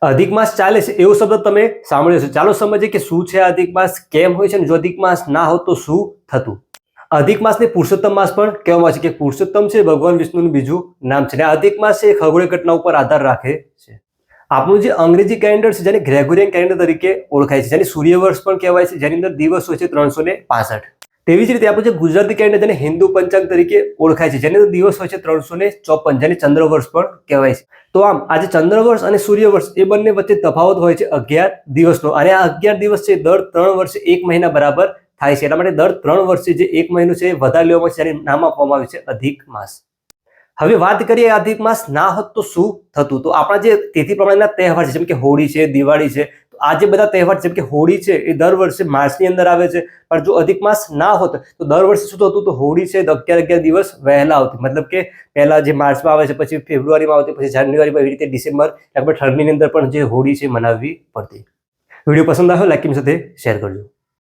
અધિક માસ ચાલે છે એવો શબ્દ તમે સાંભળ્યો છે. ચાલો સમજીએ કે શું છે અધિક માસ, કેમ હોય છે, અને જો અધિક માસ ના હોત તો શું થતું. અધિક માસને પુરુષોત્તમ માસ પણ કહેવામાં આવે છે કે પુરુષોત્તમ છે ભગવાન વિષ્ણુનું બીજું નામ છે. અને અધિક માસ છે એ ખગોળીય ઘટના ઉપર આધાર રાખે છે. આપણું જે અંગ્રેજી કેલેન્ડર છે જેને ગ્રેગોરિયન કેલેન્ડર તરીકે ઓળખાય છે, જેને સૂર્યવર્ષ પણ કહેવાય છે, જેની અંદર દિવસ હોય છે 365. તેવી જ રીતે આપણું જે ગુજરાતી કેલેન્ડર જેને હિન્દુ પંચાંગ તરીકે ઓળખાય છે, જેની અંદર દિવસ હોય છે 354, જેને ચંદ્રવર્ષ પણ કહેવાય છે. તો આમ આજે ચંદ્રવર્ષ અને સૂર્યવર્ષ એ બંને વચ્ચે તફાવત હોય છે 11 દિવસનો, અને આ 11 દિવસ છે દર 3 વર્ષે 1 મહિના બરાબર થાય છે. એટલા માટે દર 3 વર્ષે જે 1 મહિનો છે એ વધારી લેવામાં આવે છે, જેને નામ આપવામાં આવે છે અધિક માસ. હવે વાત કરીએ અધિક માસ ના હોત તો શું થતું. તો આપણા જે તિથિ પ્રમાણેના તહેવાર છે, જેમ કે હોળી છે, દિવાળી છે, તો આ જે બધા તહેવાર જેમ કે હોળી છે એ દર વર્ષે માર્ચની અંદર આવે છે. પણ જો અધિક માસ ના હોત તો દર વર્ષે શું થતું, તો હોળી છે 11 દિવસ વહેલા આવતી. મતલબ કે પહેલા જે માર્ચમાં આવે છે, પછી ફેબ્રુઆરીમાં આવતી, પછી જાન્યુઆરીમાં, એવી રીતે ડિસેમ્બર લગભગ ઠંડીની અંદર પણ જે હોળી છે મનાવવી પડતી. વિડીયો પસંદ આવ્યો લાઈક સાથે શેર કરજો.